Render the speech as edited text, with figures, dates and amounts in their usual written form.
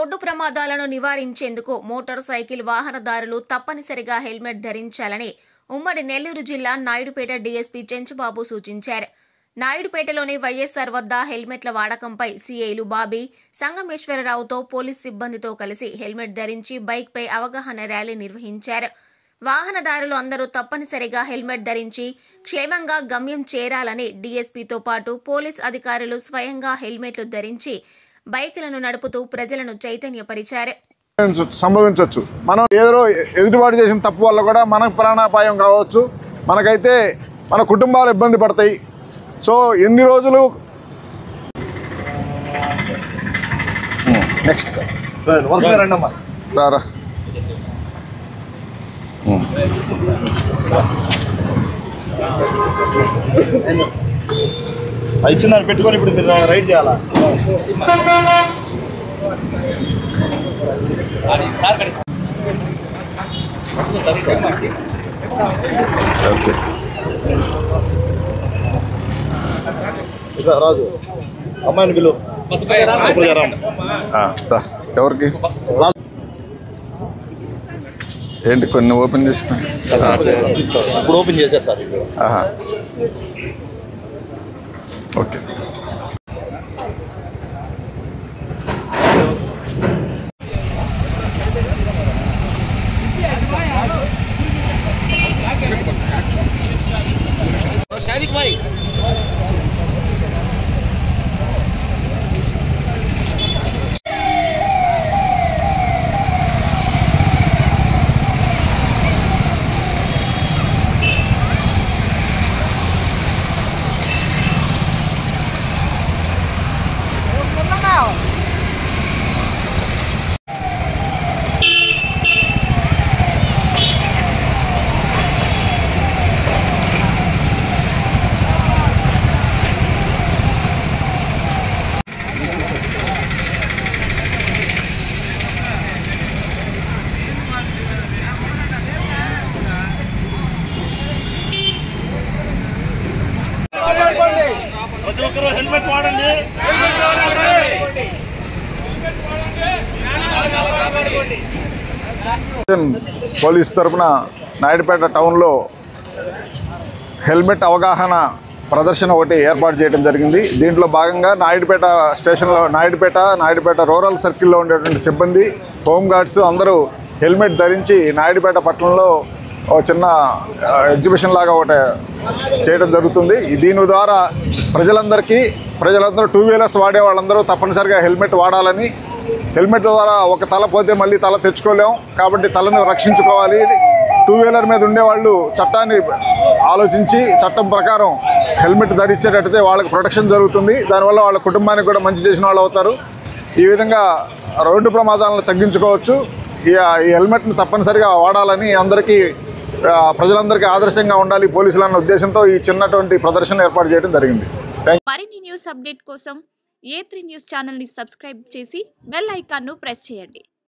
Road ప్రమాదాలను నివారించేందుకు motor cycle వాహనదారులు తప్పనిసరిగా హెల్మెట్ ధరించాలని ఉమ్మడి నెల్లూరు జిల్లా నాయుడుపేట డీఎస్పీ చెంచుబాబు సూచించారు. నాయుడుపేటలోని వైఎస్ఆర్ వద్ద హెల్మెట్ల వాడకంపై సీఐలు బాబీ, సంగమేశ్వరరావుతో పోలీస్ సిబ్బందితో కలిసి హెల్మెట్ ధరించి బైక్పై అవగాహన ర్యాలీ నిర్వహించారు. వాహనదారులు అందరూ తప్పనిసరిగా హెల్మెట్ ధరించి క్షేమంగా గమ్యం చేరాలని డీఎస్పీతో పాటు పోలీస్ అధికారులు స్వయంగా హెల్మెట్లు ధరించి బైకులను నడుపుతూ ప్రజలను చైతన్యపరిచారు. సంభవించవచ్చు. మనం ఏదో ఎదుటివాడు చేసిన తప్పు వల్ల కూడా మనకు ప్రాణాపాయం కావచ్చు, మనకైతే మన కుటుంబాలు ఇబ్బంది పడతాయి. సో ఎన్ని రోజులు నెక్స్ట్ రారా ఇచ్చిందని పెట్టుకొని ఇప్పుడు మీరు రైడ్ చేయాలా? రాజు అమ్మాయిని పిలువు. ఎవరికి ఏంటి కొన్ని ఓపెన్ చేసుకుని ఇప్పుడు ఓపెన్ చేశారు సార్. ఓకే. షాదిక్ భాయ్ ప్రతి ఒక్కరూ హెల్మెట్ వాడండి. పోలీస్ తరఫున నాయుడుపేట టౌన్లో హెల్మెట్ అవగాహన ప్రదర్శన ఒకటి ఏర్పాటు చేయడం జరిగింది. దీంట్లో భాగంగా నాయుడుపేట స్టేషన్లో నాయుడుపేట రూరల్ సర్కిల్లో ఉండేటువంటి సిబ్బంది, హోంగార్డ్స్ అందరూ హెల్మెట్ ధరించి నాయుడుపేట పట్టణంలో చిన్న ఎగ్జిబిషన్ లాగా ఒకటి చేయడం జరుగుతుంది. దీని ద్వారా ప్రజలందరూ టూ వీలర్స్ వాడే వాళ్ళందరూ తప్పనిసరిగా హెల్మెట్ వాడాలని, హెల్మెట్ ద్వారా ఒక తల పోతే మళ్ళీ తల తెచ్చుకోలేం కాబట్టి తలను రక్షించుకోవాలి. టూ వీలర్ మీద ఉండేవాళ్ళు చట్టాన్ని ఆలోచించి చట్టం ప్రకారం హెల్మెట్ ధరించేటట్టయితే వాళ్ళకి ప్రొటెక్షన్ జరుగుతుంది. దానివల్ల వాళ్ళ కుటుంబానికి కూడా మంచి చేసిన వాళ్ళు అవుతారు. ఈ విధంగా రోడ్డు ప్రమాదాలను తగ్గించుకోవచ్చు. ఈ హెల్మెట్ని తప్పనిసరిగా వాడాలని ప్రజలందరికీ ఆదర్శంగా ఉండాలి పోలీసులు అన్న ఉద్దేశంతో ఈ చిన్నటువంటి ప్రదర్శన ఏర్పాటు చేయడం జరిగింది. మరిన్ని న్యూస్ అప్డేట్ కోసం A3 న్యూస్ ఛానల్ ని సబ్స్క్రైబ్ చేసి బెల్ ఐకాన్ ను ప్రెస్ చేయండి.